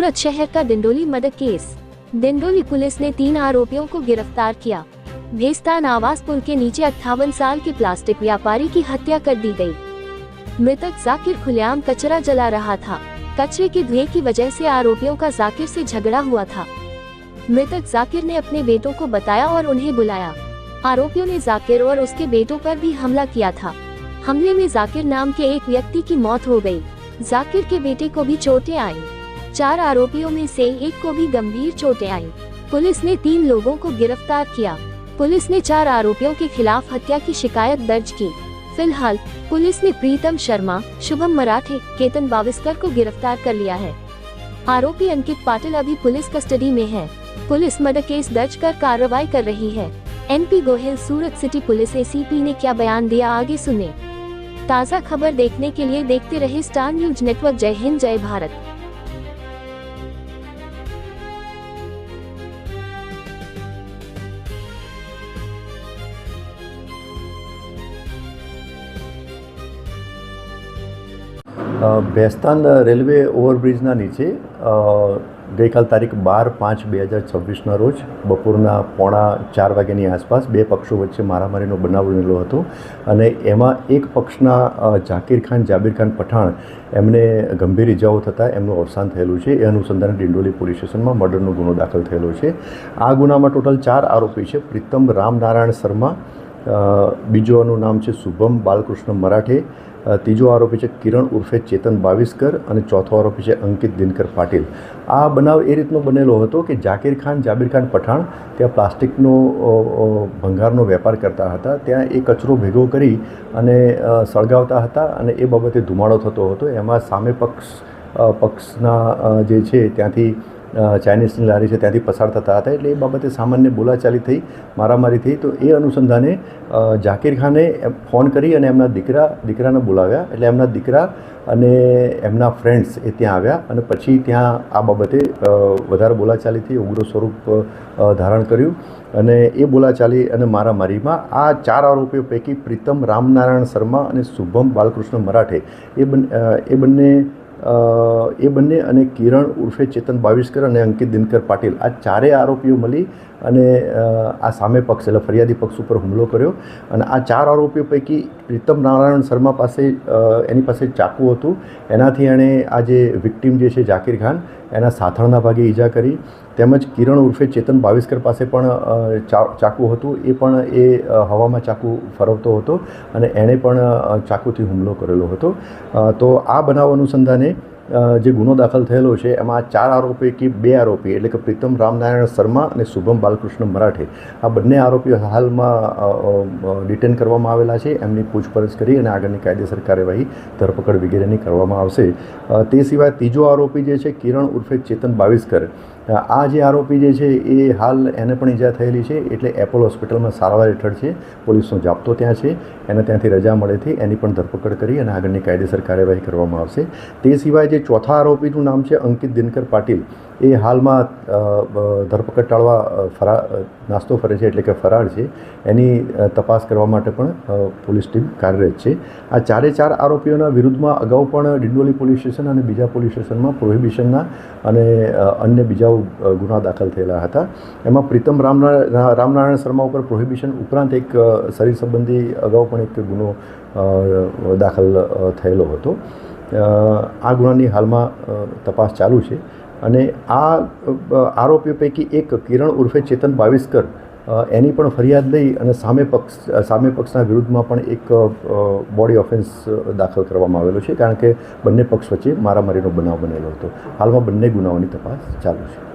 सूरत शहर का Dindoli murder case. Dindoli police ने 3 आरोपियों को गिरफ्तार किया। भेस्तान आवास पुल के नीचे 58 साल के प्लास्टिक व्यापारी की हत्या कर दी गई। मृतक जाकिर खुलेआम कचरा जला रहा था। कचरे के धुएं की वजह से आरोपियों का जाकिर से झगड़ा हुआ था। मृतक जाकिर ने अपने बेटों को बताया और उन्हें बुलाया। आरोपियों ने जाकिर और उसके बेटों पर भी हमला किया था। हमले में जाकिर नाम के एक व्यक्ति की मौत हो गई। जाकिर के बेटे को भी चोटें आईं। 4 आरोपियों में से एक को भी गंभीर चोटें आईं। पुलिस ने 3 लोगों को गिरफ्तार किया। पुलिस ने 4 आरोपियों के खिलाफ हत्या की शिकायत दर्ज की। फिलहाल पुलिस ने प्रीतम शर्मा, शुभम मराठे, केतन बाविस्कर को गिरफ्तार कर लिया है। आरोपी अंकित पाटिल अभी पुलिस कस्टडी में है। पुलिस मर्डर केस दर्ज कर कार्रवाई कर रही है। एनपी गोहिल सूरत सिटी पुलिस एसीपी ने क्या बयान दिया, आगे सुने। ताज़ा खबर देखने के लिए देखते रहे स्टार न्यूज नेटवर्क। जय हिंद, जय भारत। ભેસ્તાન રેલવે ઓવરબ્રિજના નીચે ગઈકાલ તારીખ 12/5/2026ના રોજ બપોરના 3:45 વાગ્યાની આસપાસ 2 પક્ષો વચ્ચે મારામારીનો બનાવ બનેલો હતો અને એમાં એક પક્ષના ઝાકીર ખાન, જાબીર ખાન પઠાણ એમને ગંભીર ઇજાઓ થતાં એમનું અવસાન થયેલું છે। એ અનુસંધાને ડિંડોલી પોલીસ સ્ટેશનમાં મર્ડરનો ગુનો દાખલ થયેલો છે। આ ગુનામાં ટોટલ 4 આરોપી છે। પ્રીતમ રામનારાયણ શર્મા, બીજોનું નામ છે શુભમ બાલકૃષ્ણ મરાઠે, ત્રીજો આરોપી છે કિરણ ઉર્ફે ચેતન બાવિસ્કર અને ચોથો આરોપી છે અંકિત દિનકર પાટીલ। આ બનાવ એ રીતનો બનેલો હતો કે ઝાકીર ખાન, જાબીર ખાન પઠાણ ત્યાં પ્લાસ્ટિકનો ભંગારનો વેપાર કરતા હતા। ત્યાં એ કચરો ભેગો કરી અને સળગાવતા હતા અને એ બાબતે ધુમાડો થતો હતો। એમાં સામે પક્ષના જે છે ત્યાંથી ચાઇનીઝની લારી છે ત્યાંથી પસાર થતા હતા, એટલે એ બાબતે સામાન્ય બોલાચાલી થઈ, મારામારી થઈ। તો એ અનુસંધાને ઝાકીર ખાને ફોન કરી અને એમના દીકરાને બોલાવ્યા। એટલે એમના દીકરા અને એમના ફ્રેન્ડ્સ એ ત્યાં આવ્યા અને પછી ત્યાં આ બાબતે વધારે બોલાચાલી થઈ, ઉગ્ર સ્વરૂપ ધારણ કર્યું અને એ બોલાચાલી અને મારામારીમાં આ 4 આરોપીઓ પૈકી પ્રીતમ રામનારાયણ શર્મા અને શુભમ બાલકૃષ્ણ મરાઠે એ બંને અને કિરણ ઉર્ફે ચેતન બાવિસ્કર અને અંકિત દિનકર પાટીલ, આ 4 આરોપીઓ મળી અને આ સામે પક્ષ એટલે ફરિયાદી પક્ષ ઉપર હુમલો કર્યો। અને આ 4 આરોપીઓ પૈકી પ્રીતમ નારાયણ શર્મા પાસે એની પાસે ચાકુ હતું। એનાથી એણે આ જે વિક્ટીમ જે છે ઝાકીર ખાન એના સાથળના ભાગે ઈજા કરી। તેમજ કિરણ ઉર્ફે ચેતન બાવિસ્કર પાસે પણ ચાકુ હતું, એ પણ એ હવામાં ચાકુ ફરવતો હતો અને એણે પણ ચાકુથી હુમલો કરેલો હતો। તો આ બનાવ અનુસંધાને જે ગુનો દાખલ થયેલો છે એમાં 4 આરોપી પૈકી 2 આરોપી એટલે કે પ્રીતમ રામનારાયણ શર્મા અને શુભમ બાલકૃષ્ણ મરાઠે, આ બંને આરોપીઓ હાલમાં ડિટેન કરવામાં આવેલા છે। એમની પૂછપરછ કરી અને આગળની કાયદેસર કાર્યવાહી, ધરપકડ વગેરેની કરવામાં આવશે। તે સિવાય ત્રીજો આરોપી જે છે કિરણ ઉર્ફે ચેતન બાવિસ્કર, આ જે આરોપી જે છે એ હાલ એને પણ ઈજા થયેલી છે, એટલે એપોલો હોસ્પિટલમાં સારવાર હેઠળ છે। પોલીસનો જાપ્તો ત્યાં છે, એને ત્યાંથી રજા મળેથી એની પણ ધરપકડ કરી અને આગળની કાયદેસર કાર્યવાહી કરવામાં આવશે। તે સિવાય જે ચોથા આરોપીનું નામ છે અંકિત દિનકર પાટીલ, એ હાલમાં ધરપકડ ટાળવા નાસ્તો ફરે છે એટલે કે ફરાર છે। એની તપાસ કરવા માટે પણ પોલીસ ટીમ કાર્યરત છે। આ 4 આરોપીઓના વિરુદ્ધમાં અગાઉ પણ ડિંડોલી પોલીસ સ્ટેશન અને બીજા પોલીસ સ્ટેશનમાં પ્રોહિબિશનના અને અન્ય બીજા ગુના દાખલ થયેલા હતા। એમાં પ્રીતમ રામનારાયણ શર્મા ઉપર પ્રોહિબિશન ઉપરાંત એક શરીર સંબંધી અગાઉ પણ એક ગુનો દાખલ થયેલો હતો। આ ગુનાની હાલમાં તપાસ ચાલુ છે અને આ આરોપીઓ પૈકી એક કિરણ ઉર્ફે ચેતન બાવિસ્કર, એની પણ ફરિયાદ લઈ અને સામે પક્ષના વિરુદ્ધમાં પણ એક બોડી ઓફેન્સ દાખલ કરવામાં આવેલો છે, કારણ કે બંને પક્ષ વચ્ચે મારામારીનો બનાવ બનેલો હતો। હાલમાં બંને ગુનાઓની તપાસ ચાલુ છે।